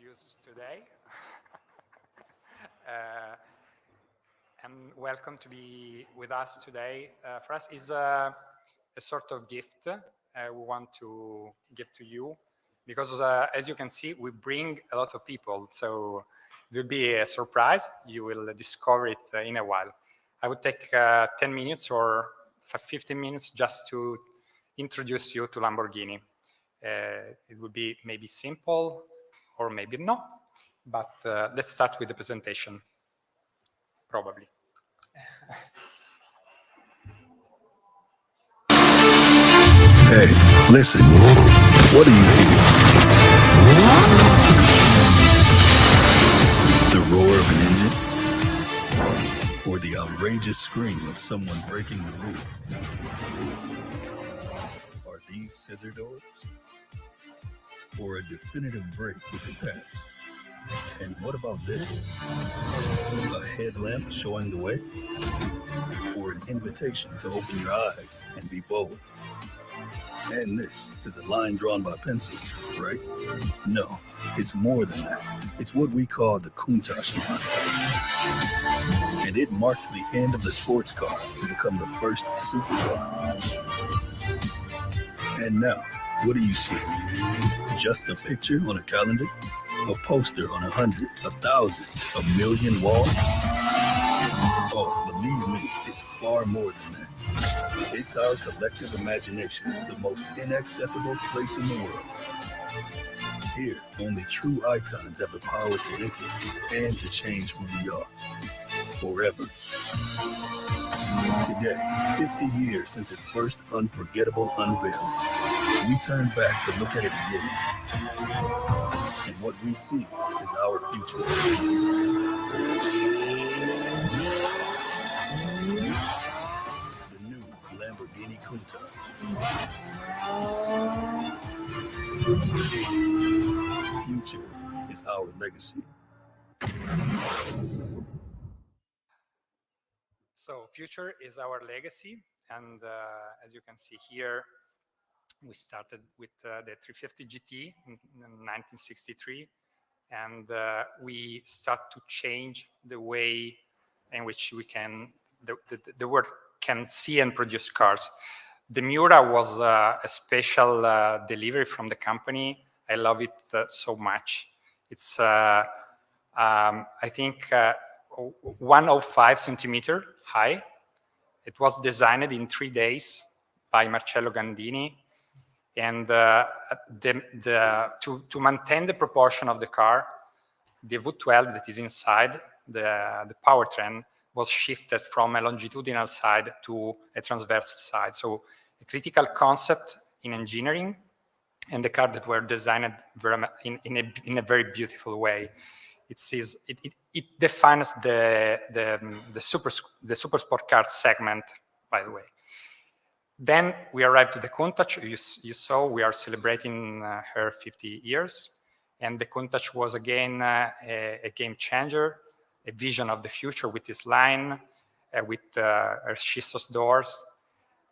introduce today. And welcome to be with us today. For us is a sort of gift we want to give to you because as you can see, we bring a lot of people. So it will be a surprise. You will discover it in a while. I would take 10 minutes or 15 minutes just to introduce you to Lamborghini. It would be maybe simple or maybe not, but let's start with the presentation, probably. Hey, listen, what do you hear? The roar of an engine? Or the outrageous scream of someone breaking the rules? Are these scissor doors? Or a definitive break with the past? And what about this? A headlamp showing the way? Or an invitation to open your eyes and be bold? And this is a line drawn by pencil, right? No, it's more than that. It's what we call the Countach line. And it marked the end of the sports car to become the first supercar. And now, what do you see? Just a picture on a calendar? A poster on 100, 1,000, 1,000,000 walls? Oh, believe me, it's far more than that. It's our collective imagination, the most inaccessible place in the world. Here, only true icons have the power to enter and to change who we are, forever. Today, 50 years since its first unforgettable unveiling, we turn back to look at it again. And what we see is our future. Lamborghini Countach. Future is our legacy. So future is our legacy. And as you can see here, we started with the 350 GT in 1963. And we start to change the way in which we can, the world can see and produce cars. The Miura was a special delivery from the company. I love it so much. It's, I think, 105 centimeter high. It was designed in 3 days by Marcello Gandini. And to maintain the proportion of the car, the V12 that is inside the powertrain was shifted from a longitudinal side to a transversal side. So a critical concept in engineering, and the car that were designed in a very beautiful way. It defines the super sport car segment, by the way. Then we arrived to the Countach. You saw we are celebrating her 50 years. And the Countach was again a game changer, a vision of the future with this line, with her scissors doors.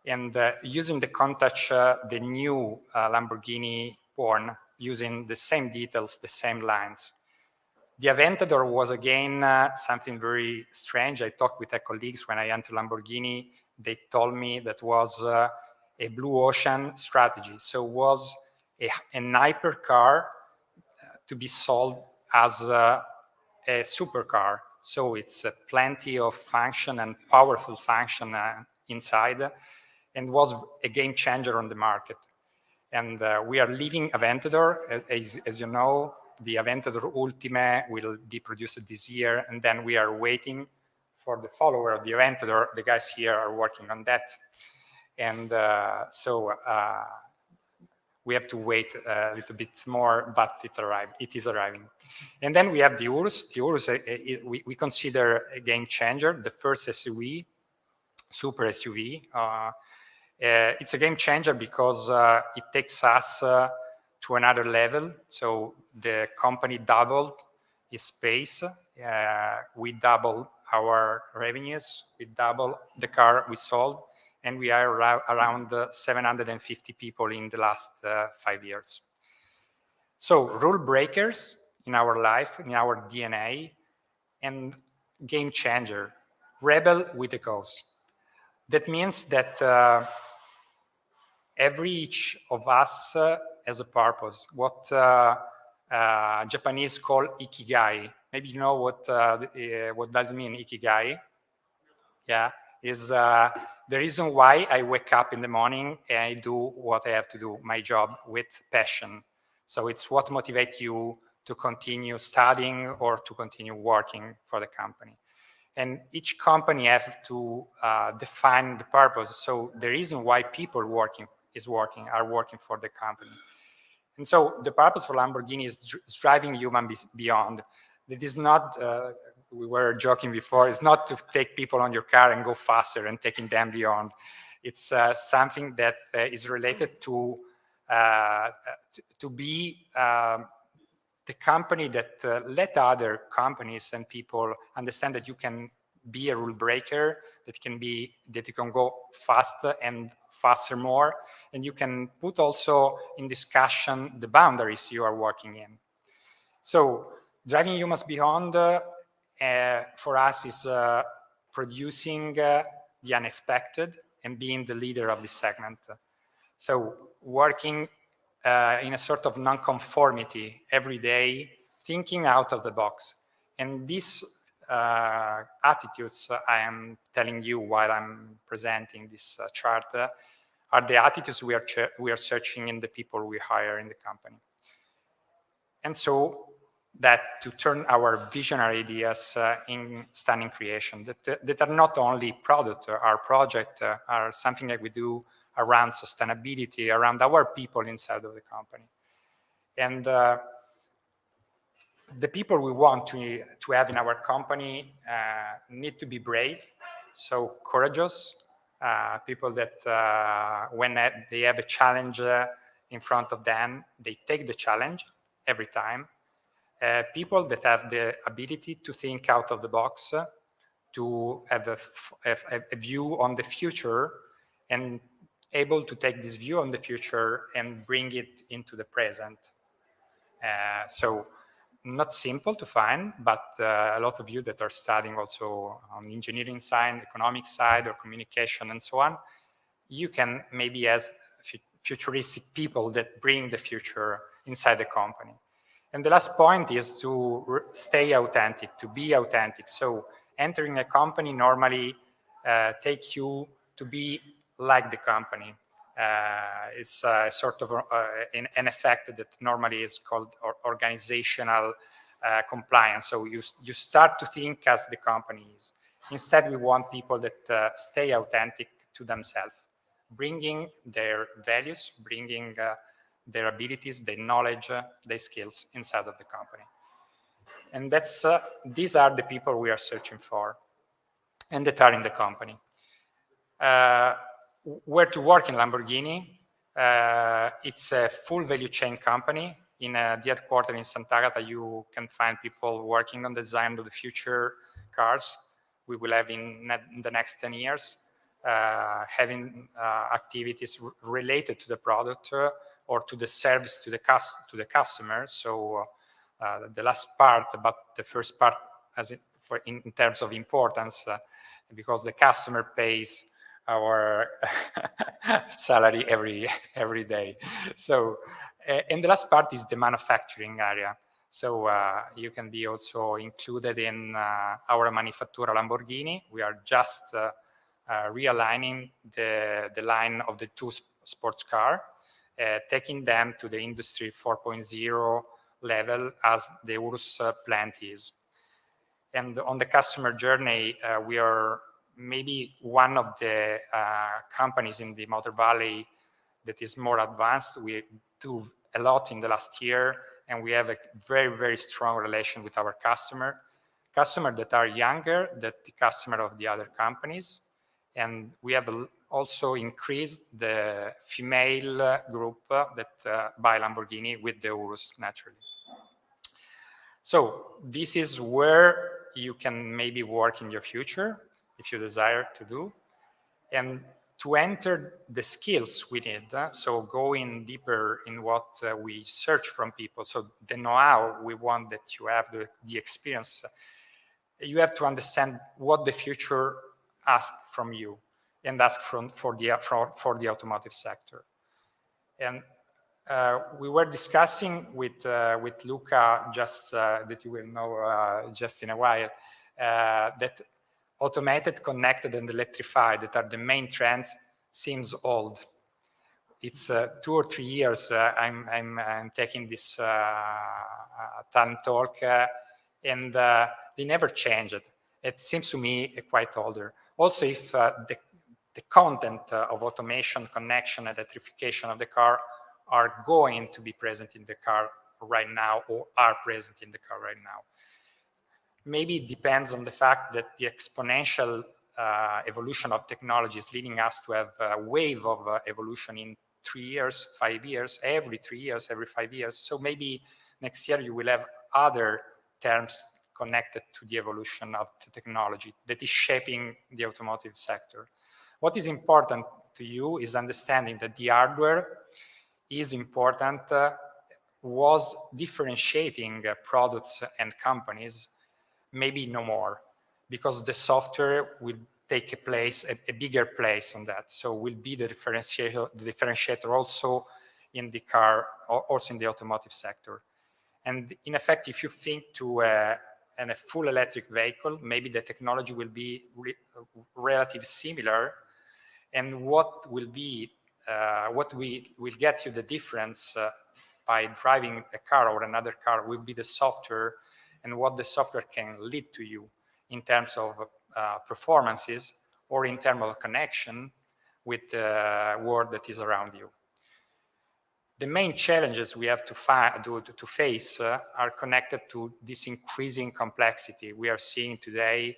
And using the Countach, the new Lamborghini born, using the same details, the same lines. The Aventador was again something very strange. I talked with my colleagues when I entered Lamborghini. They told me that was a blue ocean strategy. So it was an hypercar to be sold as a supercar. So it's plenty of function and powerful function inside, and was a game changer on the market. And we are leaving Aventador. As you know, the Aventador Ultime will be produced this year, and then we are waiting for the follower of the Aventador. The guys here are working on that. And so we have to wait a little bit more, but it is arriving. And then we have the Urus. The Urus, we consider a game changer, the first SUV, super SUV. It's a game changer because it takes us to another level. So the company doubled its space. We doubled our revenues. We doubled the car we sold. And we are around 750 people in the last 5 years. So rule breakers, in our life, in our DNA, and game changer, rebel with a cause. That means that every each of us has a purpose, what Japanese call ikigai. Maybe you know what does it mean, ikigai? Yeah, is the reason why I wake up in the morning and I do what I have to do, my job, with passion. So it's what motivates you to continue studying or to continue working for the company. And each company has to define the purpose. So the reason why people are working for the company. And so the purpose for Lamborghini is driving humans beyond. It is not, we were joking before, it's not to take people on your car and go faster and taking them beyond. It's something that is related to be the company that let other companies and people understand that you can be a rule breaker, that you can go faster and faster more, and you can put also in discussion the boundaries you are working in. So driving humans beyond for us is producing the unexpected and being the leader of this segment. So working in a sort of non-conformity every day, thinking out of the box. And these attitudes I am telling you while I'm presenting this chart are the attitudes we are searching in the people we hire in the company. And so that to turn our visionary ideas in stunning creation that are not only product, our project are something that we do around sustainability, around our people inside of the company. And the people we want to have in our company need to be brave, so courageous, people that when they have a challenge in front of them, they take the challenge every time. People that have the ability to think out of the box, to have a view on the future, and able to take this view on the future and bring it into the present. So not simple to find, but a lot of you that are studying also on the engineering side, economic side, or communication and so on, you can maybe as futuristic people that bring the future inside the company. And the last point is to stay authentic, to be authentic. So entering a company normally takes you to be like the company. It's sort of an effect that normally is called organizational compliance. So you start to think as the company is. Instead, we want people that stay authentic to themselves, bringing their values, bringing their abilities, their knowledge, their skills inside of the company. And that's these are the people we are searching for and that are in the company. Where to work in Lamborghini? It's a full value chain company. In the headquarters in Sant'Agata, you can find people working on the design of the future cars we will have in the next 10 years, having activities related to the product or to the service to the customer. So the last part, but the first part in terms of importance, because the customer pays our salary every day. So, and the last part is the manufacturing area. So you can be also included in our Manifattura Lamborghini. We are just realigning the line of the two sports car, taking them to the industry 4.0 level as the Urus plant is. And on the customer journey, we are maybe one of the companies in the Motor Valley that is more advanced. We do a lot in the last year, and we have a very, very strong relation with our customers that are younger than the customer of the other companies. And we have also increased the female group that buy Lamborghini with the Urus naturally. So this is where you can maybe work in your future if you desire to do. And to enter the skills we need, so going deeper in what we search from people, so the know-how we want that you have, the experience, you have to understand what the future asks from you and ask for the automotive sector. And we were discussing with Luca, just that you will know just in a while, that automated, connected, and electrified, that are the main trends, seems old. It's 2 or 3 years I'm taking this talent talk, and they never changed. It seems to me quite older. Also, if the content of automation, connection, and electrification of the car are going to be present in the car right now, or are present in the car right now. Maybe it depends on the fact that the exponential evolution of technology is leading us to have a wave of evolution in 3 years, 5 years, every 3 years, every 5 years. So maybe next year you will have other terms connected to the evolution of the technology that is shaping the automotive sector. What is important to you is understanding that the hardware is important, was differentiating products and companies, maybe no more, because the software will take a place, a bigger place on that. So will be the differentiator also in the car, also in the automotive sector. And in effect, if you think to a full electric vehicle, maybe the technology will be relatively similar. And what will be, what will get you the difference by driving a car or another car will be the software, and what the software can lead to you in terms of performances or in terms of connection with the world that is around you. The main challenges we have to face are connected to this increasing complexity we are seeing today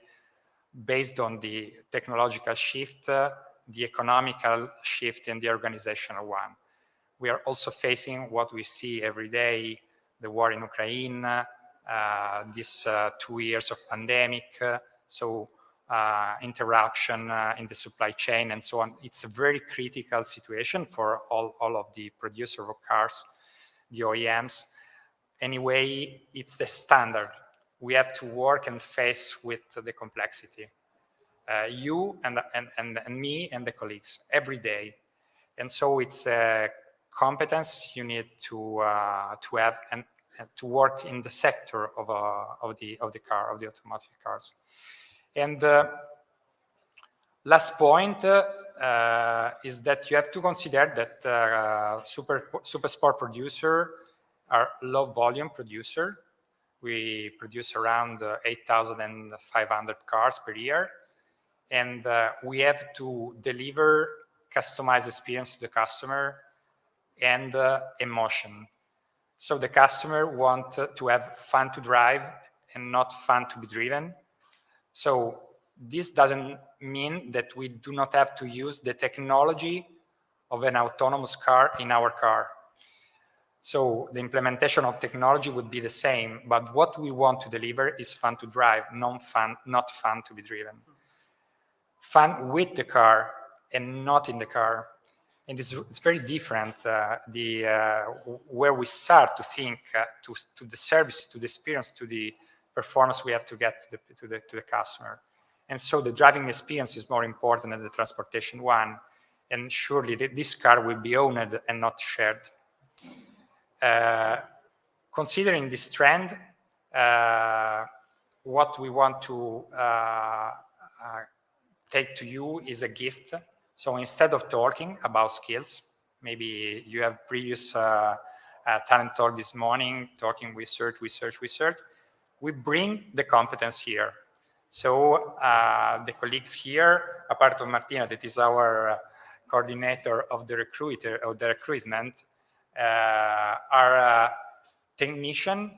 based on the technological shift, the economical shift, and the organizational one. We are also facing what we see every day, the war in Ukraine, this 2 years of pandemic, so interruption in the supply chain and so on. It's a very critical situation for all of the producers of cars, the OEMs. Anyway, it's the standard. We have to work and face with the complexity. You and me and the colleagues every day. And so it's a competence you need to have and to work in the sector of the automotive cars. And last point is that you have to consider that super sport producer are low volume producer. We produce around 8,500 cars per year, and we have to deliver customized experience to the customer and emotion. So the customer wants to have fun to drive and not fun to be driven. So this doesn't mean that we do not have to use the technology of an autonomous car in our car. So the implementation of technology would be the same, but what we want to deliver is fun to drive, not fun to be driven. Fun with the car and not in the car. And it's very different, where we start to think to the service, to the experience, to the performance we have to get to the customer. And so the driving experience is more important than the transportation one. And surely this car will be owned and not shared. Considering this trend, what we want to take to you is a gift. So instead of talking about skills, maybe you have previous talent talk this morning, talking research, we bring the competence here. So the colleagues here, apart from Martina, that is our coordinator of the recruitment, are technicians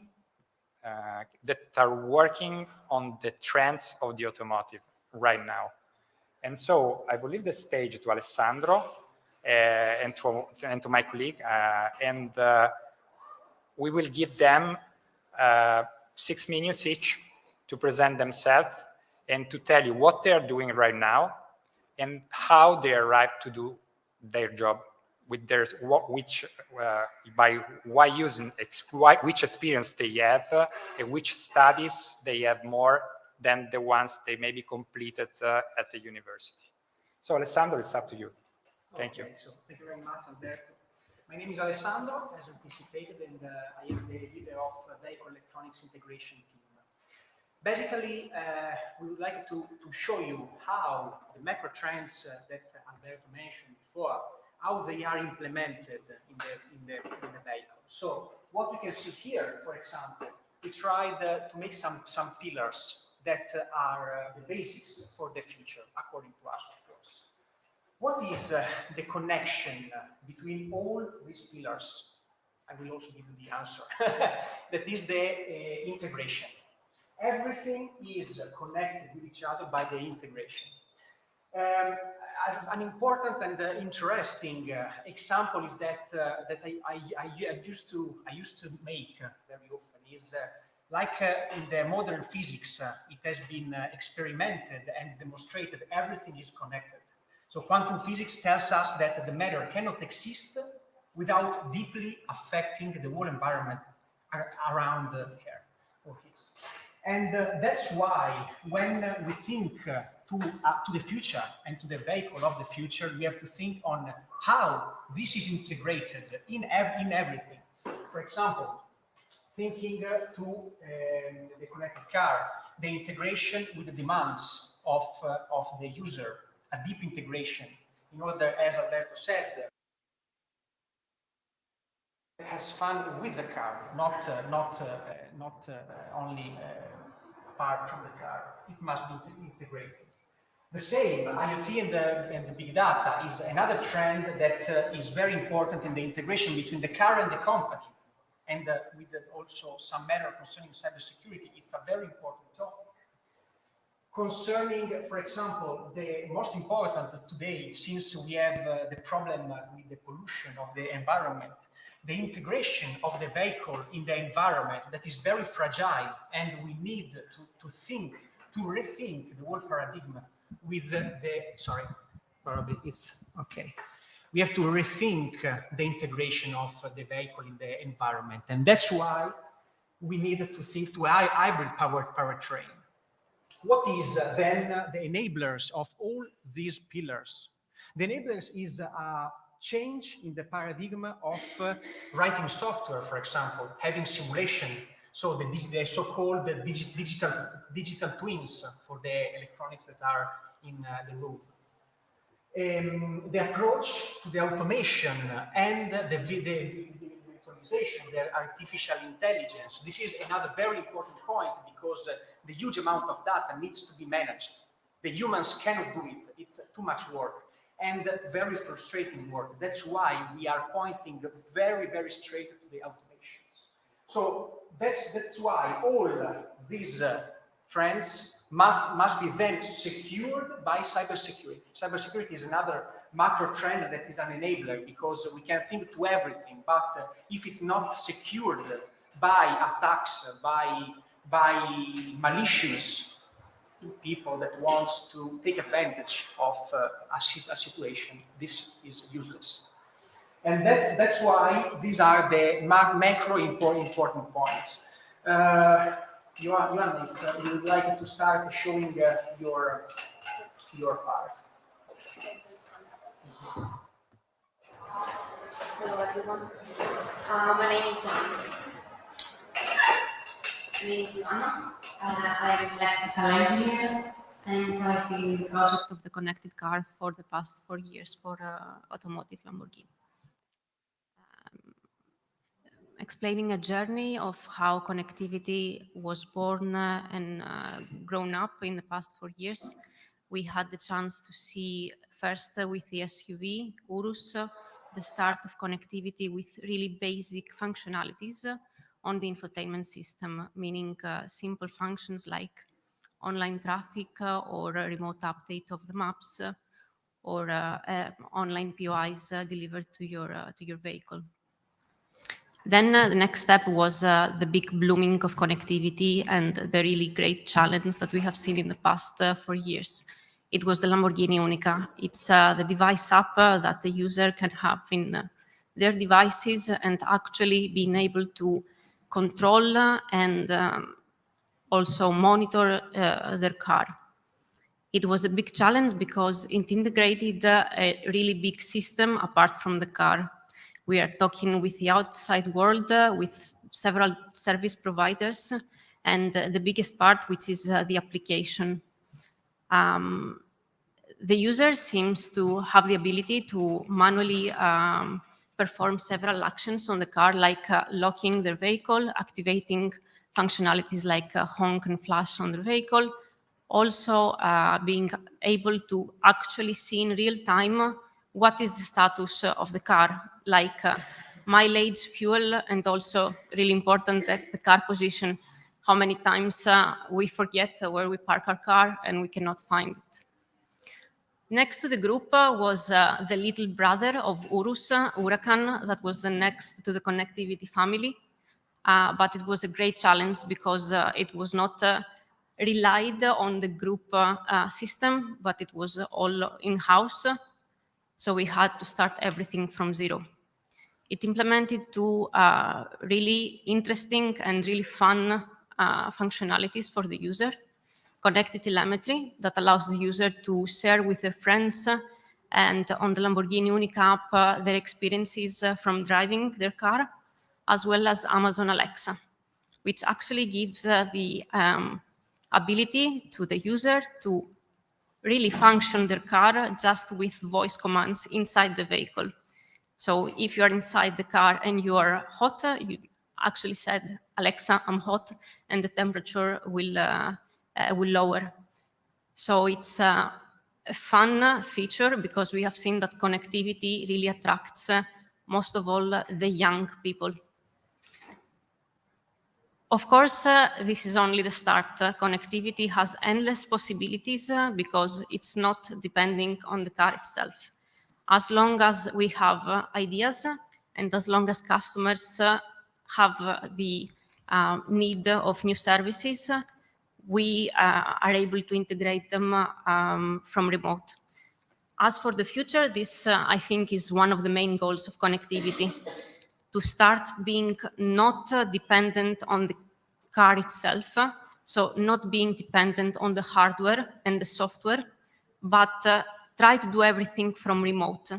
that are working on the trends of the automotive right now. And so I will leave the stage to Alessandro and to my colleague, and we will give them 6 minutes each to present themselves and to tell you what they are doing right now and how they arrive to do their job with their which experience they have and which studies they have more than the ones they maybe completed at the university. So Alessandro, it's up to you. Thank you. So thank you very much, Alberto. My name is Alessandro, as anticipated, and I am the leader of the vehicle electronics integration team. Basically, we would like to show you how the macro trends that Alberto mentioned before, how they are implemented in the vehicle. So what we can see here, for example, we tried to make some pillars that are the basis for the future, according to us, of course. What is the connection between all these pillars? I will also give you the answer. That is the integration. Everything is connected with each other by the integration. An important and interesting example is that I used to make very often is like in the modern physics, it has been experimented and demonstrated everything is connected. So quantum physics tells us that the matter cannot exist without deeply affecting the whole environment around her or his. And that's why when we think to the future and to the vehicle of the future, we have to think on how this is integrated in everything. For example, thinking to the connected car, the integration with the demands of the user, a deep integration, in order, as Alberto said, has fun with the car, not only apart from the car. It must be integrated. The same, IoT and the big data is another trend that is very important in the integration between the car and the company. And with also some matter concerning cybersecurity, it's a very important topic. Concerning, for example, the most important today, since we have the problem with the pollution of the environment, the integration of the vehicle in the environment that is very fragile, and we need to rethink the whole paradigm with we have to rethink the integration of the vehicle in the environment. And that's why we need to think to hybrid powertrain. What is then the enablers of all these pillars? The enablers is a change in the paradigm of writing software, for example, having simulation. So the so-called digital twins for the electronics that are in the room. The approach to the automation and the virtualization, the artificial intelligence. This is another very important point because the huge amount of data needs to be managed. The humans cannot do it. It's too much work and very frustrating work. That's why we are pointing very, very straight to the automations. So that's why all these trends must be then secured by cybersecurity. Cybersecurity is another macro trend that is an enabler because we can think to everything, but if it's not secured by attacks, by malicious people that wants to take advantage of a situation, this is useless. And that's why these are the macro important points. Johan, if you would like to start showing your part. Hello everyone. My name is Joanna. I'm an electrical engineer and I've been in the project of the connected car for the past 4 years for Automotive Lamborghini. Explaining a journey of how connectivity was born and grown up in the past 4 years. We had the chance to see first with the SUV, Urus, the start of connectivity with really basic functionalities on the infotainment system, meaning simple functions like online traffic or a remote update of the maps or online POIs delivered to your vehicle. Then the next step was the big blooming of connectivity and the really great challenge that we have seen in the past 4 years. It was the Lamborghini Unica. It's the device app that the user can have in their devices and actually being able to control and also monitor their car. It was a big challenge because it integrated a really big system apart from the car. We are talking with the outside world, with several service providers, and the biggest part, which is the application. The user seems to have the ability to manually perform several actions on the car, like locking their vehicle, activating functionalities like honk and flash on the vehicle, also being able to actually see in real time what is the status of the car, like mileage, fuel, and also really important, the car position, how many times we forget where we park our car and we cannot find it. Next to the group was the little brother of Urus, Huracan, that was the next to the connectivity family. But it was a great challenge because it was not relied on the group system, but it was all in-house. So we had to start everything from zero. It implemented two really interesting and really fun functionalities for the user. Connected telemetry that allows the user to share with their friends and on the Lamborghini Unica app their experiences from driving their car, as well as Amazon Alexa, which actually gives the ability to the user to really function their car just with voice commands inside the vehicle. So if you are inside the car and you are hot, you actually said, Alexa, I'm hot, and the temperature will lower. So it's a fun feature because we have seen that connectivity really attracts most of all the young people. Of course, this is only the start. Connectivity has endless possibilities because it's not depending on the car itself. As long as we have ideas and as long as customers have the need of new services, we are able to integrate them from remote. As for the future, this I think is one of the main goals of connectivity, to start being not dependent on the car itself, so not being dependent on the hardware and the software, but try to do everything from remote.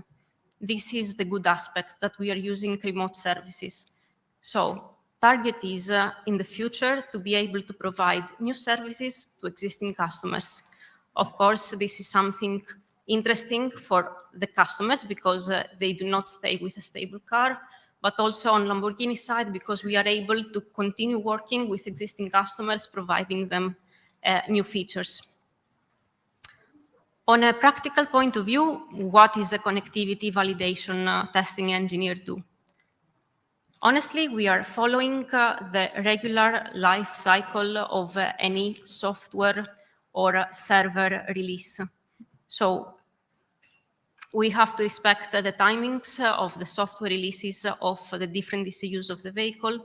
This is the good aspect, that we are using remote services. So target is in the future to be able to provide new services to existing customers. Of course, this is something interesting for the customers because they do not stay with a stable car, but also on Lamborghini side because we are able to continue working with existing customers, providing them new features. On a practical point of view, what is a connectivity validation testing engineer do? Honestly, we are following the regular life cycle of any software or server release. So we have to respect the timings of the software releases of the different ECUs of the vehicle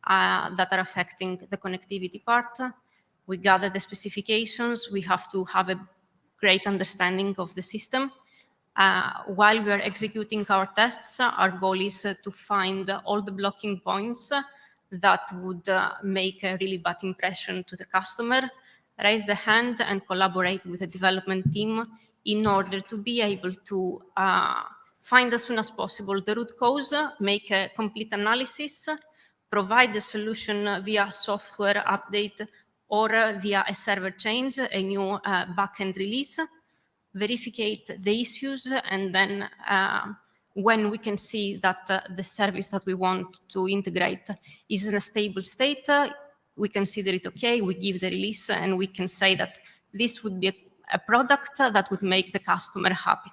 that are affecting the connectivity part. We gather the specifications. We have to have a great understanding of the system. While we are executing our tests, our goal is to find all the blocking points that would make a really bad impression to the customer, raise the hand and collaborate with the development team in order to be able to find as soon as possible the root cause, make a complete analysis, provide the solution via software update or via a server change, a new backend release, verificate the issues, and then when we can see that the service that we want to integrate is in a stable state, we consider it okay, we give the release, and we can say that this would be a product that would make the customer happy.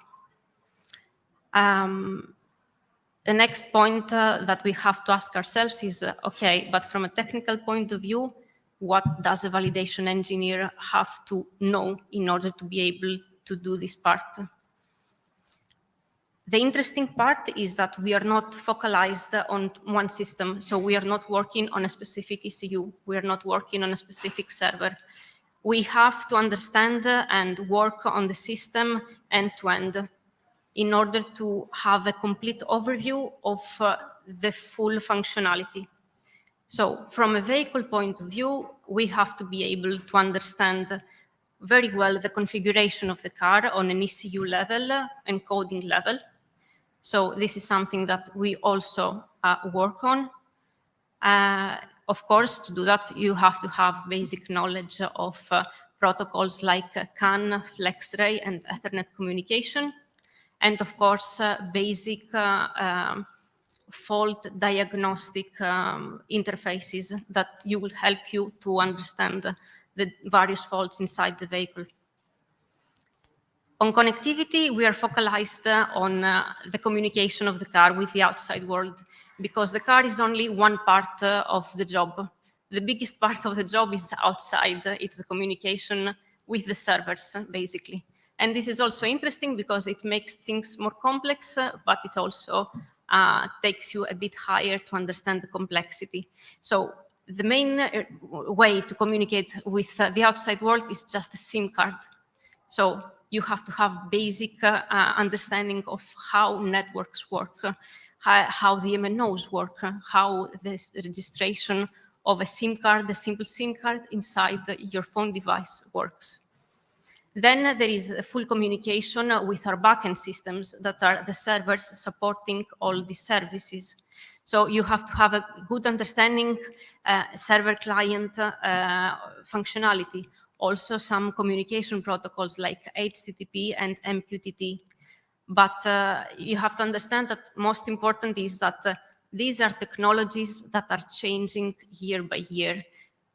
The next point that we have to ask ourselves is, okay, but from a technical point of view, what does a validation engineer have to know in order to be able to do this part? The interesting part is that we are not focalized on one system. So we are not working on a specific ECU. We are not working on a specific server. we have to understand and work on the system end-to-end in order to have a complete overview of the full functionality. So from a vehicle point of view, we have to be able to understand very well the configuration of the car on an ECU level and coding level. So this is something that we also work on. Of course, to do that, you have to have basic knowledge of protocols like CAN, FlexRay, and Ethernet communication. And of course, basic fault diagnostic interfaces that will help you to understand the various faults inside the vehicle. On connectivity, we are focalized on the communication of the car with the outside world, because the car is only one part of the job. The biggest part of the job is outside. It's the communication with the servers, basically. And this is also interesting because it makes things more complex, but it also takes you a bit higher to understand the complexity. So the main way to communicate with the outside world is just a SIM card. So you have to have basic understanding of how networks work, how the MNOs work, how this registration of a SIM card, a simple SIM card inside your phone device works. Then there is a full communication with our backend systems that are the servers supporting all the services. So you have to have a good understanding server-client functionality. Also some communication protocols like HTTP and MQTT. But you have to understand that most important is that these are technologies that are changing year by year.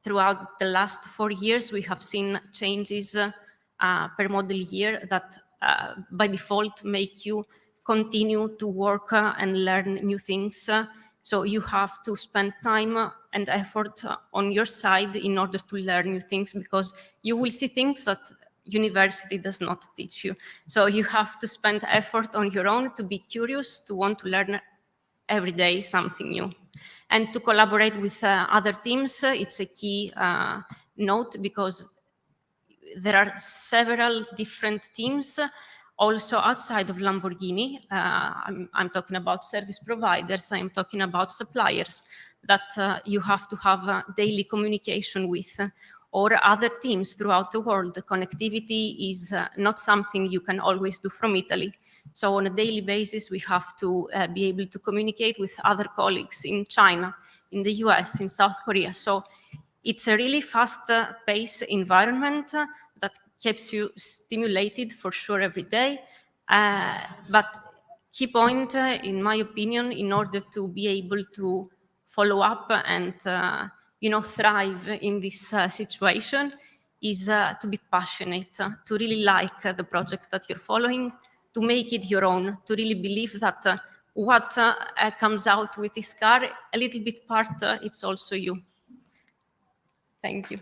Throughout the last 4 years, we have seen changes per model year that by default make you continue to work and learn new things. So you have to spend time and effort on your side in order to learn new things, because you will see things that university does not teach you. So you have to spend effort on your own to be curious, to want to learn every day something new. And to collaborate with other teams, it's a key note, because there are several different teams also outside of Lamborghini. I'm talking about service providers, I'm talking about suppliers that you have to have daily communication with, or other teams throughout the world. The connectivity is not something you can always do from Italy. So on a daily basis, we have to be able to communicate with other colleagues in China, in the US, in South Korea. So it's a really fast-paced environment that keeps you stimulated for sure every day. But key point, in my opinion, in order to be able to follow up and thrive in this situation, is to be passionate, to really like the project that you're following, to make it your own, to really believe that what comes out with this car, a little bit part, it's also you. Thank you.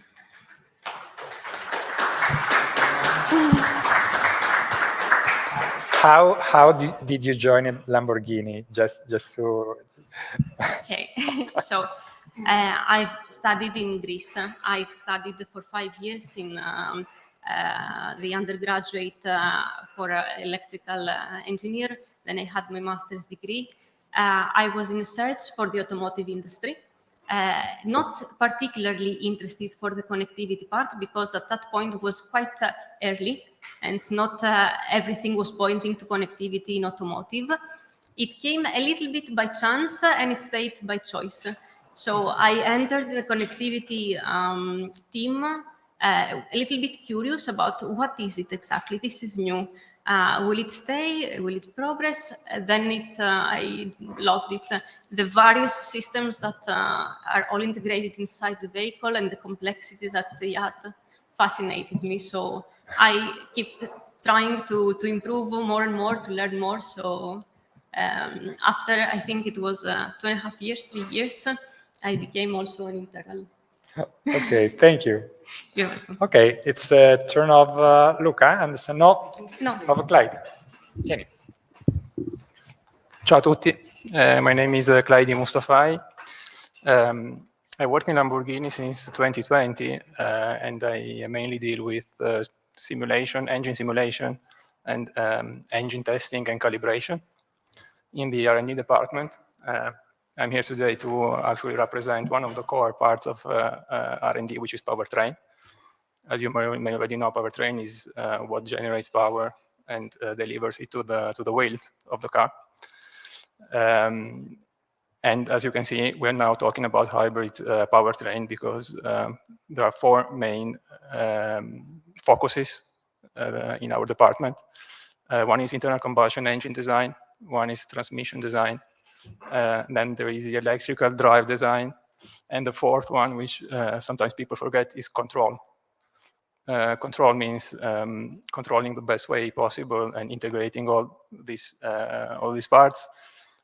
How did you join Lamborghini? Just to. Okay, so I've studied in Greece. I've studied for 5 years in the undergraduate for electrical engineer. Then I had my master's degree. I was in search for the automotive industry. Not particularly interested for the connectivity part, because at that point was quite early and not everything was pointing to connectivity in automotive. It came a little bit by chance and it stayed by choice. So I entered the connectivity team a little bit curious about what is it exactly. This is new. Will it stay? Will it progress? Then I loved it. The various systems that are all integrated inside the vehicle and the complexity that they had fascinated me. So I keep trying to improve more and more, to learn more. So after, I think it was 2.5 years, 3 years, I became also an integral. Okay, thank you. You're welcome. Okay, it's the turn of Luca and no of Clyde. Tieni. Ciao a tutti, my name is Clyde Mustafai. I work in Lamborghini since 2020, and I mainly deal with simulation, engine simulation, and engine testing and calibration in the R&D department. I'm here today to actually represent one of the core parts of R&D, which is powertrain. As you may already know, powertrain is what generates power and delivers it to the wheels of the car. And as you can see, we're now talking about hybrid powertrain because there are four main focuses in our department. One is internal combustion engine design, one is transmission design, then there is the electrical drive design, and the fourth one, which sometimes people forget, is control. Control means controlling the best way possible and integrating all these parts,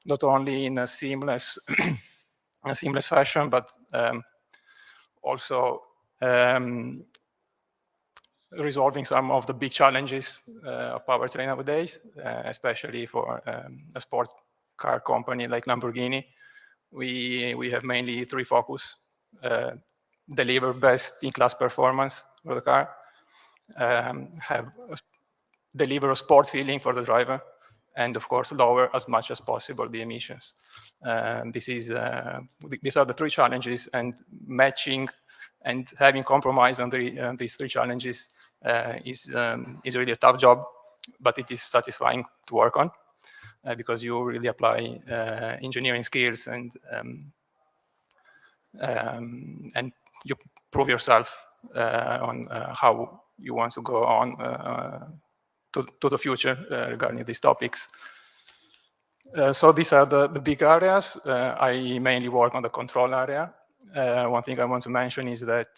not only in a seamless, fashion, but also resolving some of the big challenges of powertrain nowadays, especially for a sports car company like Lamborghini. We have mainly three focus: deliver best-in-class performance for the car, deliver a sport feeling for the driver, and of course lower as much as possible the emissions. These are the three challenges, and matching and having compromise on these three challenges is really a tough job, but it is satisfying to work on because you really apply engineering skills and you prove yourself on how you want to go on to the future regarding these topics. So these are the big areas. I mainly work on the control area. One thing I want to mention is that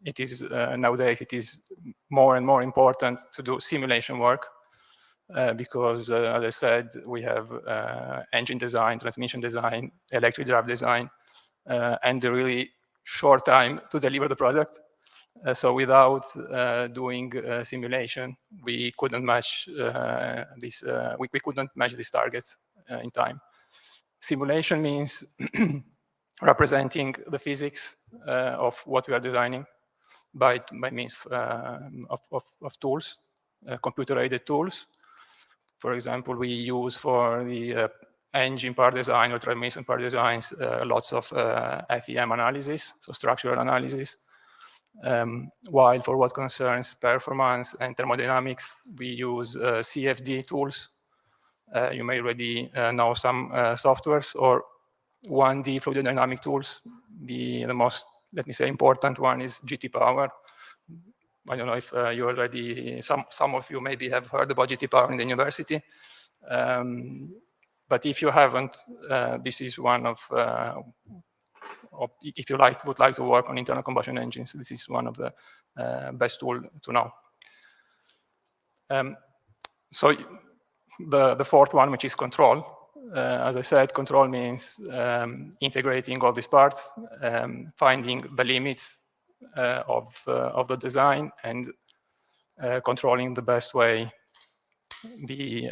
it is nowadays it is more and more important to do simulation work because, as I said, we have engine design, transmission design, electric drive design, and a really short time to deliver the product. So without doing simulation, we couldn't match we couldn't match these targets in time. Simulation means representing the physics of what we are designing by means of tools, computer-aided tools. For example, we use for the engine part design or transmission part designs lots of FEM analysis, so structural analysis. While for what concerns performance and thermodynamics, we use CFD tools. You may already know some softwares, or 1D fluid dynamic tools. The most, let me say, important one is GT Power. I don't know if you already, some of you maybe have heard about GT Power in the university. But if you haven't, this is one of if you would like to work on internal combustion engines, this is one of the best tools to know. So the fourth one, which is control. As I said, control means integrating all these parts, finding the limits of the design, and controlling the best way the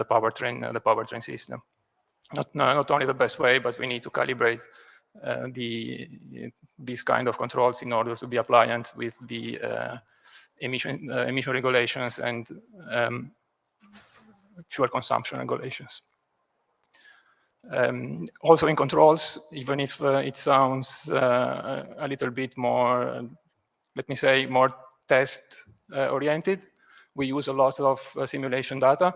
powertrain system. Not only the best way, but we need to calibrate these kind of controls in order to be appliant with the emission regulations and fuel consumption regulations. Also in controls, even if it sounds a little bit more, let me say, more test oriented, we use a lot of simulation data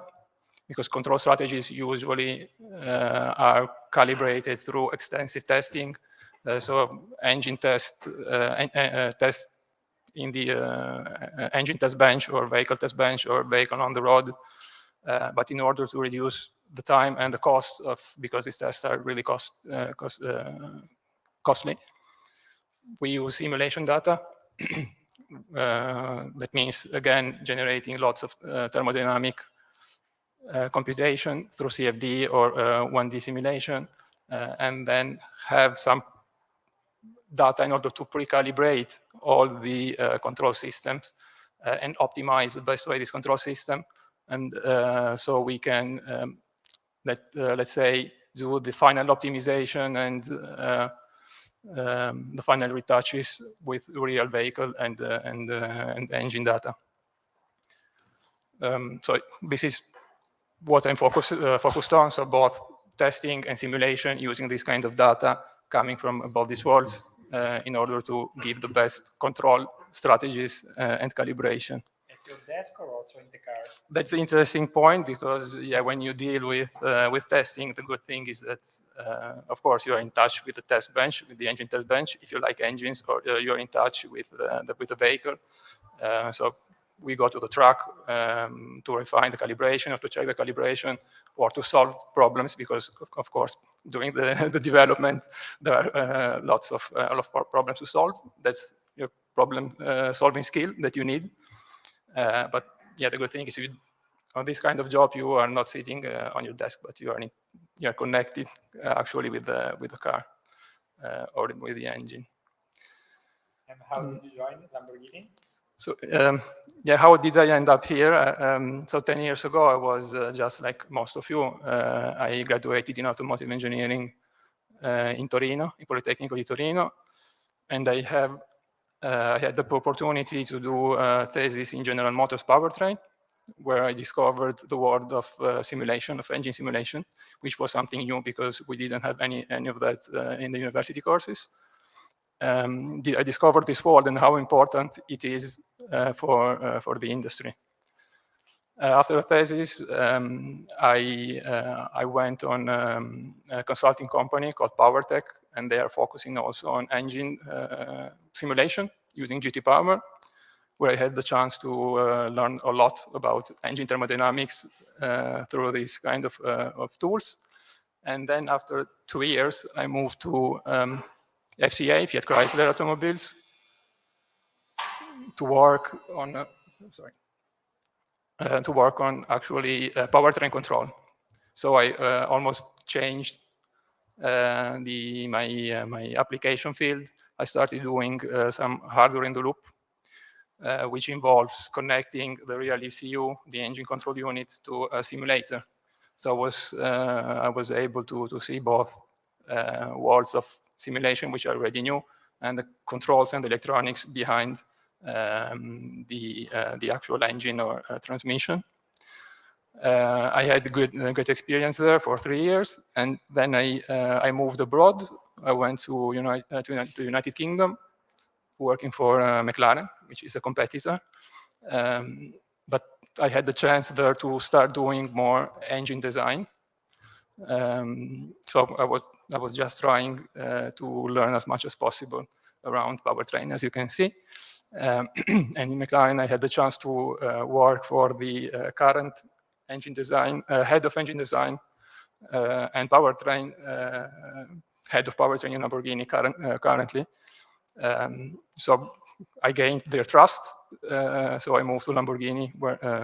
because control strategies usually are calibrated through extensive testing. So engine test in the engine test bench or vehicle test bench or vehicle on the road. But in order to reduce the time and the costs because these tests are really costly, we use simulation data. That means, again, generating lots of thermodynamic computation through CFD or 1D simulation, and then have some data in order to pre-calibrate all the control systems and optimize the best way this control system. And so we can, let's say, do the final optimization and the final retouches with real vehicle and engine data. So this is what I'm focused on. So both testing and simulation using this kind of data coming from above these worlds in order to give the best control strategies and calibration. At your desk or also in the car? That's an interesting point because, yeah, when you deal with testing, the good thing is that, of course, you are in touch with the test bench, with the engine test bench, if you like engines, or you're in touch with the vehicle. So we go to the truck to refine the calibration or to check the calibration or to solve problems because, of course, during the development, there are lots of problems to solve. That's your problem solving skill that you need. But yeah, the good thing is on this kind of job, you are not sitting on your desk, but you are connected actually with the car or with the engine. And how did you join Lamborghini? So yeah, how did I end up here? So 10 years ago, I was just like most of you. I graduated in automotive engineering in Torino, in Politecnico di Torino, and I had the opportunity to do a thesis in General Motors Powertrain, where I discovered the world of simulation, of engine simulation, which was something new because we didn't have any of that in the university courses. I discovered this world and how important it is for the industry. After the thesis, I went on a consulting company called Powertech, and they are focusing also on engine simulation using GT Power, where I had the chance to learn a lot about engine thermodynamics through these kind of tools. And then after 2 years, I moved to FCA, Fiat Chrysler Automobiles, to work on actually powertrain control. So I almost changed my application field. I started doing some hardware in the loop, which involves connecting the real ECU, the engine control unit, to a simulator. So I was able to see both worlds of simulation, which I already knew, and the controls and the electronics behind the actual engine or transmission. I had a good experience there for 3 years, and then I moved abroad. I went to the United Kingdom, working for McLaren, which is a competitor. But I had the chance there to start doing more engine design. So I was just trying to learn as much as possible around powertrain, as you can see. And in McLaren, I had the chance to work for the current engine design, head of engine design, and powertrain, head of powertrain in Lamborghini currently. So I gained their trust. So I moved to Lamborghini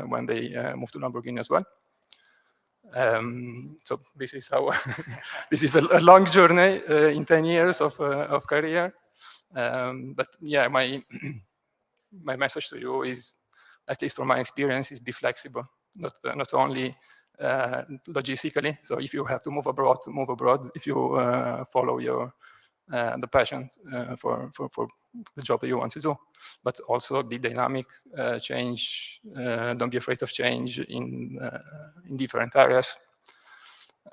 when they moved to Lamborghini as well. So this is how this is a long journey in 10 years of career. But yeah, my message to you is, at least from my experience, is be flexible, not only logistically. So if you have to move abroad, move abroad. If you follow your the passion for the job that you want to do, but also be dynamic, change. Don't be afraid of change in different areas.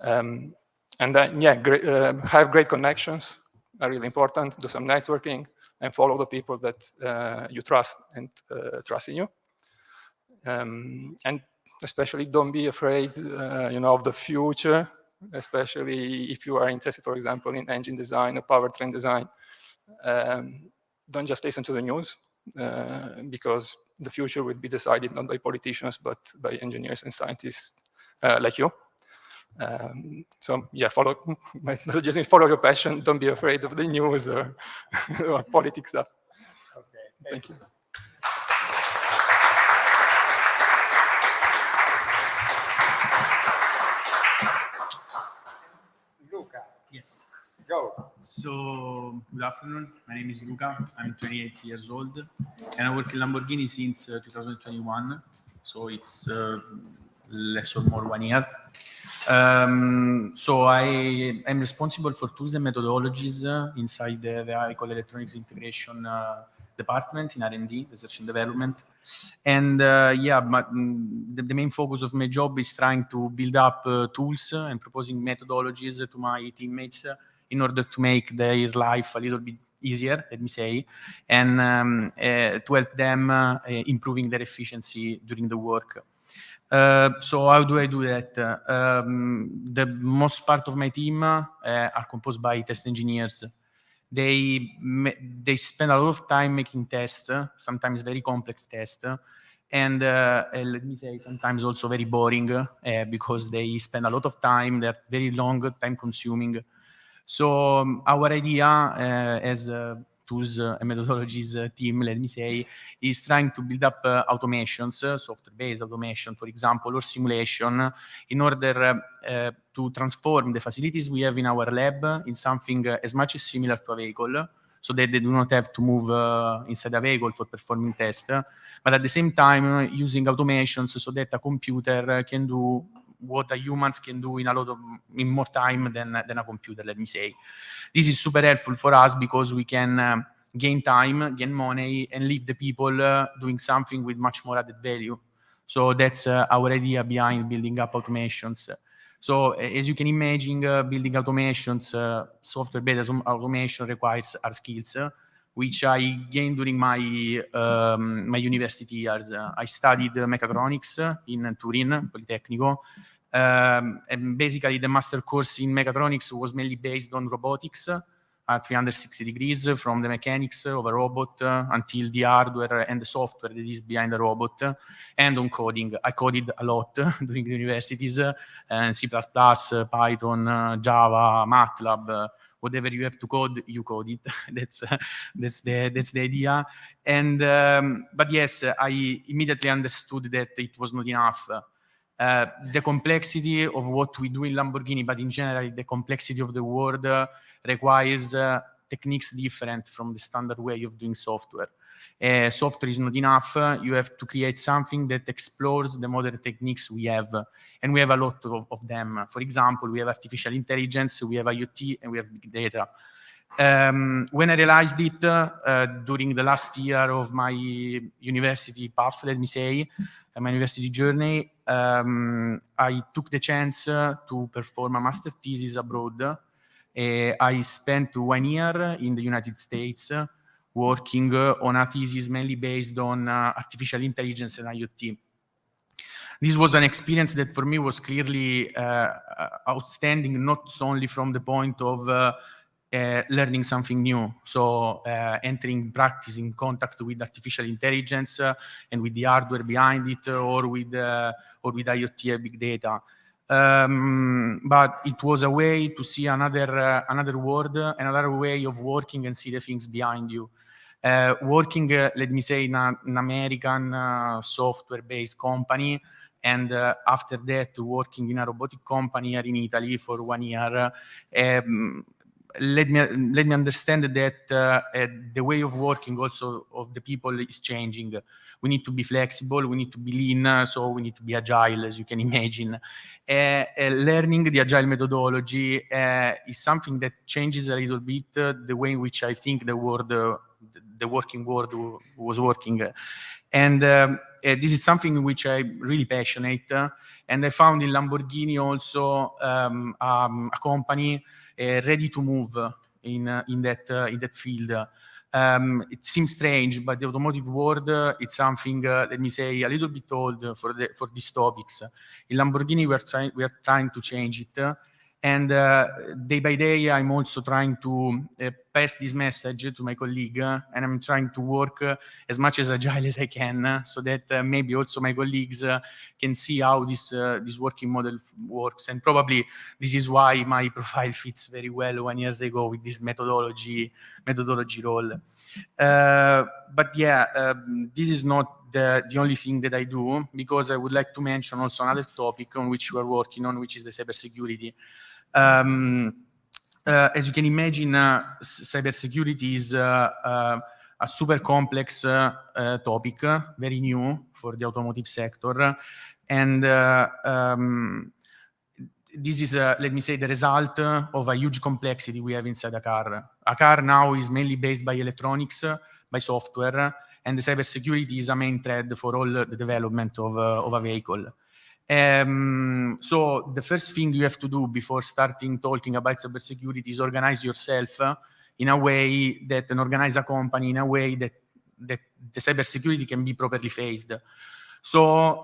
And then, yeah, have great connections are really important. Do some networking and follow the people that you trust and trust in you. And especially don't be afraid, of the future, especially if you are interested, for example, in engine design or powertrain design. Don't just listen to the news, because the future will be decided not by politicians, but by engineers and scientists like you. So yeah, follow your passion. Don't be afraid of the news or, or politics stuff. Okay, thank you. Luca. Yes. Go. So, good afternoon. My name is Luca. I'm 28 years old, and I work in Lamborghini since 2021. So it's less or more 1 year. So I'm responsible for tools and methodologies inside the vehicle electronics integration department in R&D, research and development. And but the main focus of my job is trying to build up tools and proposing methodologies to my teammates in order to make their life a little bit easier, let me say, and to help them improving their efficiency during the work. So how do I do that? The most part of my team are composed by test engineers. They spend a lot of time making tests, sometimes very complex tests, and let me say sometimes also very boring because they spend a lot of time. They're very long, time consuming. So our idea as tools and methodologies team, let me say, is trying to build up automations, software-based automation, for example, or simulation, in order to transform the facilities we have in our lab in something as much as similar to a vehicle, so that they do not have to move inside a vehicle for performing tests, but at the same time using automations so that a computer can do what a humans can do in more time than a computer, let me say. This is super helpful for us because we can gain time, gain money, and leave the people doing something with much more added value. So that's our idea behind building up automations. So as you can imagine, building automations, software-based automation requires hard skills, which I gained during my my university years. I studied mechatronics in Turin, Politecnico, and basically the master course in mechatronics was mainly based on robotics at 360 degrees, from the mechanics of a robot until the hardware and the software that is behind the robot, and on coding. I coded a lot during the universities, C++, Python, Java, MATLAB, whatever you have to code, you code it. That's the idea. And but yes, I immediately understood that it was not enough. The complexity of what we do in Lamborghini, but in general, the complexity of the world requires techniques different from the standard way of doing software. Software is not enough. You have to create something that explores the modern techniques we have, and we have a lot of them. For example, we have artificial intelligence, we have IoT, and we have big data. When I realized it during the last year of my university path, let me say, my university journey, I took the chance to perform a master thesis abroad. I spent 1 year in the United States working on a thesis mainly based on artificial intelligence and IoT. This was an experience that for me was clearly outstanding, not only from the point of learning something new, so entering practice in contact with artificial intelligence and with the hardware behind it, or with IoT and big data. But it was a way to see another world, another way of working, and see the things behind you. Working, let me say, in an American software-based company, and after that working in a robotic company here in Italy for 1 year, let me understand that the way of working also of the people is changing. We need to be flexible, we need to be lean, so we need to be agile, as you can imagine. Learning the agile methodology is something that changes a little bit the way in which I think the working world was working. And this is something in which I'm really passionate. And I found in Lamborghini also a company ready to move in that field. It seems strange, but the automotive world, it's something, let me say, a little bit old for these topics. In Lamborghini, we are trying to change it. And day by day, I'm also trying to pass this message to my colleague, and I'm trying to work as much as agile as I can, so that maybe also my colleagues can see how this working model works. And probably this is why my profile fits very well 1 year ago with this methodology role. But yeah, this is not the only thing that I do, because I would like to mention also another topic on which we are working on, which is the cybersecurity. As you can imagine, cybersecurity is a super complex topic, very new for the automotive sector. And this is, let me say, the result of a huge complexity we have inside a car. A car now is mainly based by electronics, by software, and the cybersecurity is a main thread for all the development of a vehicle. So the first thing you have to do before starting talking about cybersecurity is organize yourself in a way that, and organize a company in a way that the cybersecurity can be properly faced. So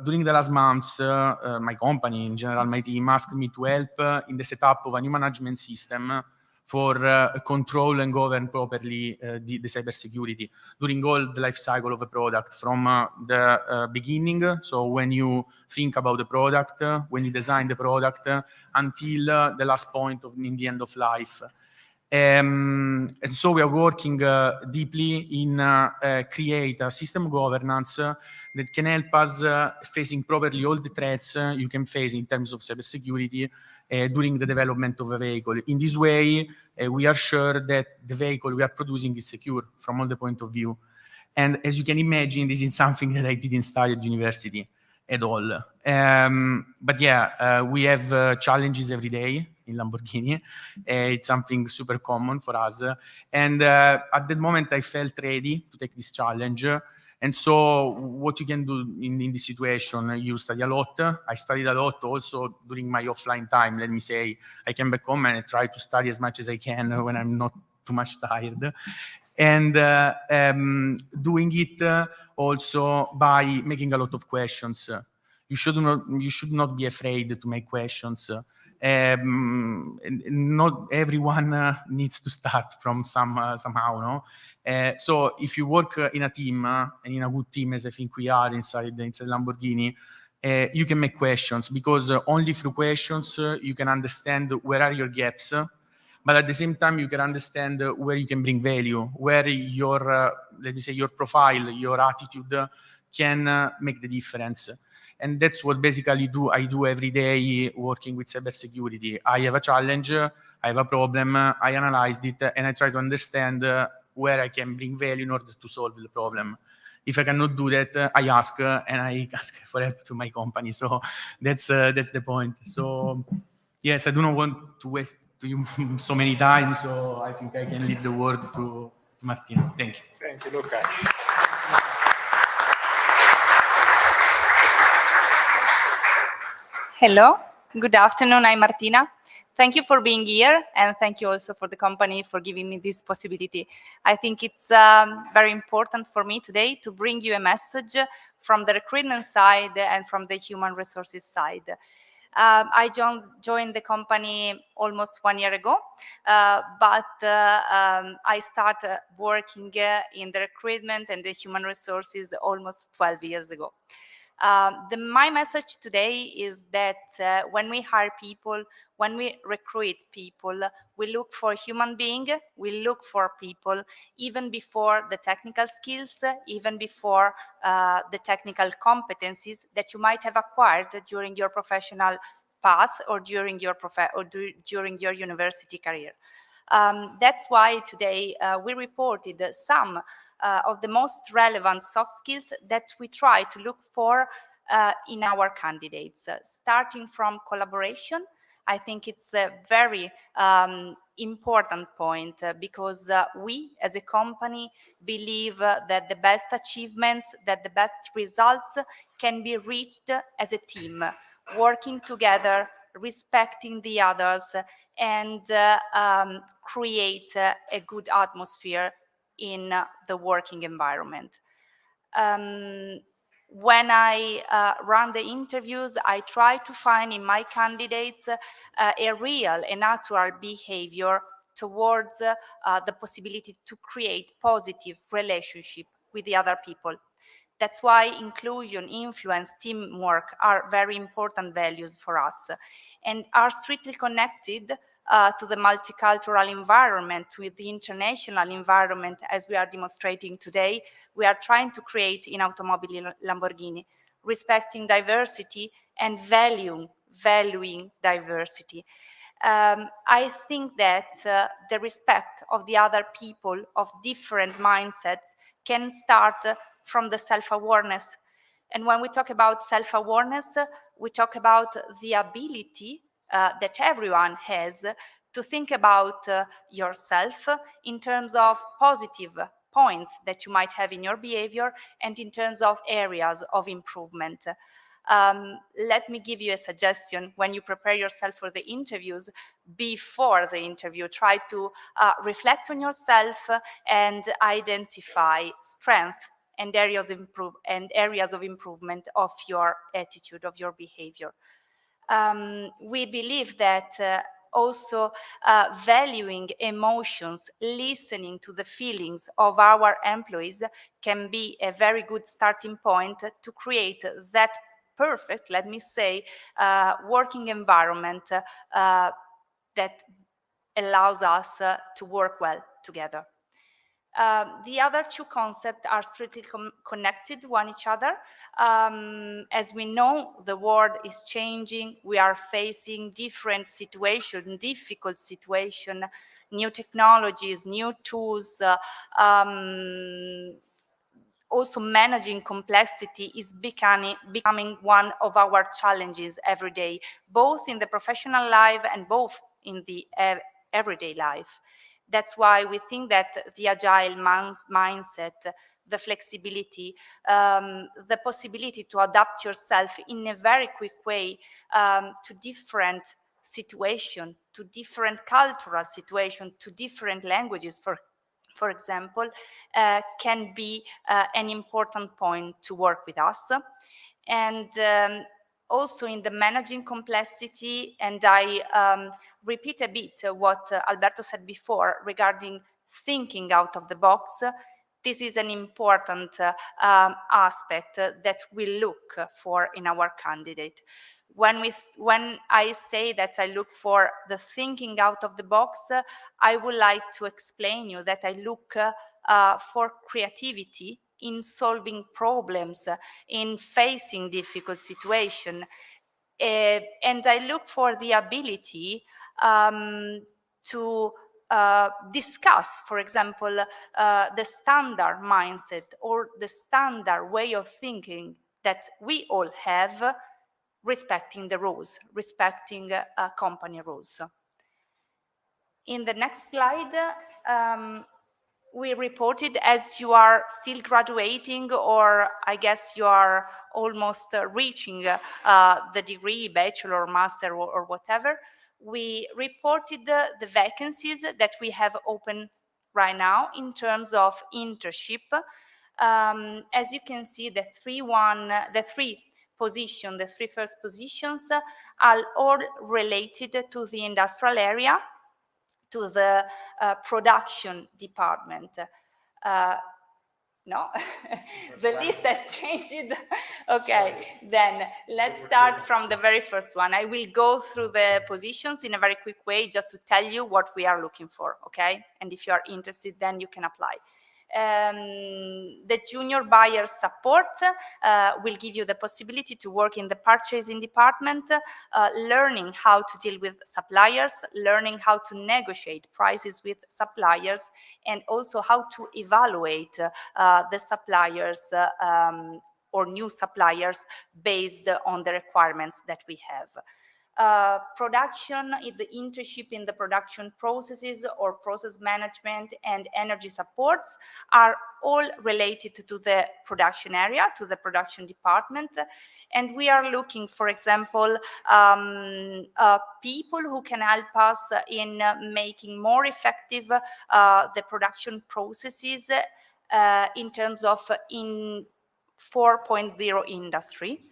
during the last months, my company, in general, my team, asked me to help in the setup of a new management system for control and govern properly the cybersecurity during all the life cycle of a product, from the beginning, so when you think about the product, when you design the product, until the last point in the end of life. And so we are working deeply in create a system of governance that can help us facing properly all the threats you can face in terms of cybersecurity during the development of a vehicle. In this way, we are sure that the vehicle we are producing is secure from all the point of view. And as you can imagine, this is something that I didn't study at university at all. But yeah, we have challenges every day in Lamborghini. It's something super common for us. And at that moment, I felt ready to take this challenge. And so what you can do in this situation, you study a lot. I studied a lot also during my offline time. Let me say, I came back home and I try to study as much as I can when I'm not too much tired. And doing it also by making a lot of questions. You should not be afraid to make questions. Not everyone needs to start from somehow, no? So if you work in a team, and in a good team, as I think we are inside Lamborghini, you can make questions, because only through questions you can understand where are your gaps, but at the same time you can understand where you can bring value, where your, let me say, your profile, your attitude can make the difference. And that's what basically I do every day working with cybersecurity. I have a challenge, I have a problem, I analyzed it, and I try to understand where I can bring value in order to solve the problem. If I cannot do that, I ask, and I ask for help to my company. So that's the point. So yes, I do not want to waste you so many times, so I think I can leave the word to Martino. Thank you. Thank you, Luca. Hello, good afternoon, I'm Martina. Thank you for being here, and thank you also for the company for giving me this possibility. I think it's very important for me today to bring you a message from the recruitment side and from the human resources side. I joined the company almost 1 year ago, but I started working in the recruitment and the human resources almost 12 years ago. My message today is that when we hire people, when we recruit people, we look for human being, we look for people even before the technical skills, even before the technical competencies that you might have acquired during your professional path or during your during your university career. That's why today we reported some of the most relevant soft skills that we try to look for in our candidates, starting from collaboration. I think it's a very important point because we as a company believe that the best achievements, that the best results can be reached as a team, working together, respecting the others, and create a good atmosphere in the working environment. When I run the interviews, I try to find in my candidates a real and natural behavior towards the possibility to create positive relationship with the other people. That's why inclusion, influence, teamwork are very important values for us and are strictly connected to the multicultural environment, with the international environment, as we are demonstrating today, we are trying to create in Automotive Lamborghini, respecting diversity and valuing diversity. I think that the respect of the other people of different mindsets can start from the self-awareness. And when we talk about self-awareness, we talk about the ability that everyone has, to think about yourself in terms of positive points that you might have in your behavior and in terms of areas of improvement. Let me give you a suggestion. When you prepare yourself for the interviews, before the interview, try to reflect on yourself and identify strength and areas of improvement of your attitude, of your behavior. We believe that also valuing emotions, listening to the feelings of our employees can be a very good starting point to create that perfect, let me say, working environment that allows us to work well together. The other two concepts are strictly connected one each other. As we know, the world is changing. We are facing different situations, difficult situations, new technologies, new tools. Also, managing complexity is becoming one of our challenges every day, both in the professional life and both in the everyday life. That's why we think that the agile mindset, the flexibility, the possibility to adapt yourself in a very quick way to different situations, to different cultural situations, to different languages, for example, can be an important point to work with us. And also in the managing complexity, and I repeat a bit what Alberto said before regarding thinking out of the box. This is an important aspect that we look for in our candidate. When I say that I look for the thinking out of the box, I would like to explain you that I look for creativity in solving problems, in facing difficult situations. And I look for the ability to discuss, for example, the standard mindset or the standard way of thinking that we all have, respecting the rules, respecting company rules. In the next slide, we reported, as you are still graduating, or I guess you are almost reaching the degree, bachelor, master, or whatever, we reported the vacancies that we have open right now in terms of internship. As you can see, the three first positions are all related to the industrial area, to the production department. No, the list has changed. Okay, then let's start from the very first one. I will go through the positions in a very quick way just to tell you what we are looking for, okay? And if you are interested, then you can apply. The junior buyer support will give you the possibility to work in the purchasing department, learning how to deal with suppliers, learning how to negotiate prices with suppliers, and also how to evaluate the suppliers or new suppliers based on the requirements that we have. Production, the internship in the production processes or process management and energy supports are all related to the production area, to the production department. And we are looking, for example, people who can help us in making more effective the production processes in terms of in 4.0 industry.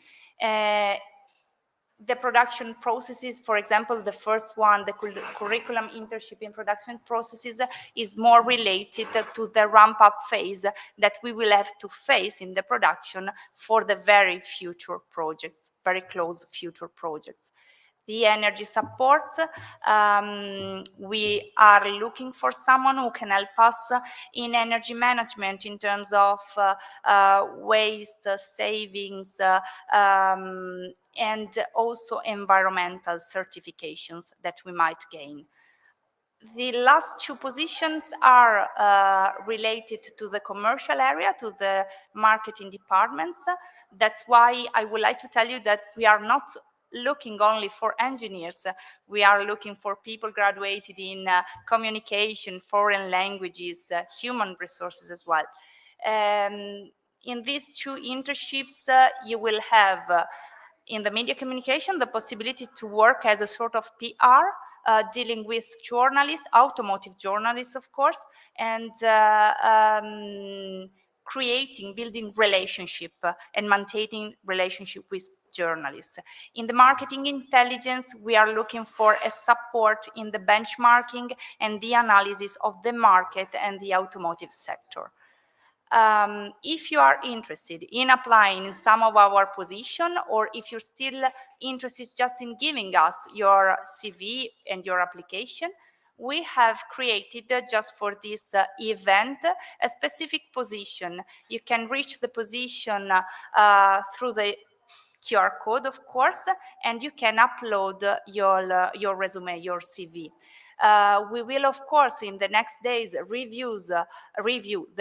The production processes, for example, the first one, the curriculum internship in production processes, is more related to the ramp-up phase that we will have to face in the production for the very future projects, very close future projects. The energy support, we are looking for someone who can help us in energy management in terms of waste, savings, and also environmental certifications that we might gain. The last two positions are related to the commercial area, to the marketing departments. That's why I would like to tell you that we are not looking only for engineers. We are looking for people graduated in communication, foreign languages, human resources as well. In these 2 internships, you will have in the media communication the possibility to work as a sort of PR, dealing with journalists, automotive journalists, of course, and building relationship and maintaining relationship with journalists. In the marketing intelligence, we are looking for a support in the benchmarking and the analysis of the market and the automotive sector. If you are interested in applying in some of our position, or if you're still interested just in giving us your CV and your application, we have created just for this event a specific position. You can reach the position through the QR code, of course, and you can upload your resume, your CV. We will, of course, in the next days review the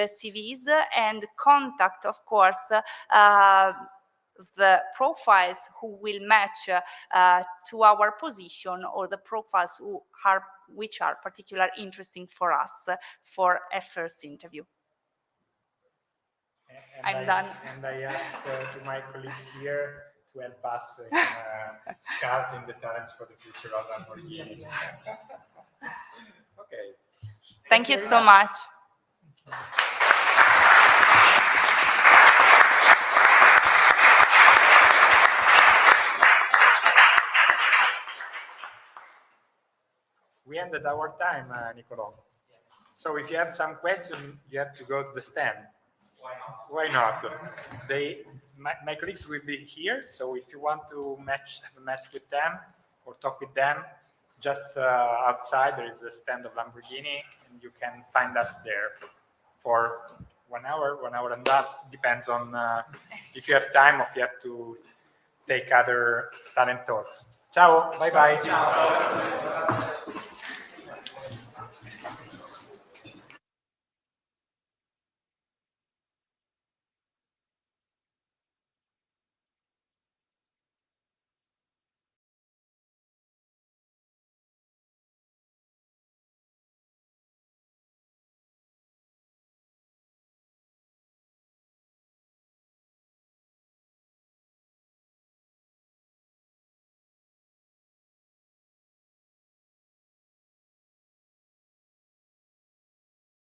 CVs and contact, of course, the profiles who will match to our position, or the profiles which are particularly interesting for us for a first interview. I'm done. And I asked to my colleagues here to help us scouting the talents for the future of Lamborghini. Okay. Thank you so much. We ended our time, Nicolò. Yes. So if you have some question, you have to go to the stand. Why not? My colleagues will be here, so if you want to have a match with them or talk with them, just outside there is a stand of Lamborghini, and you can find us there for 1 hour, 1 hour and a half. Depends on if you have time or if you have to take other talent talks. Ciao, bye bye. Ciao.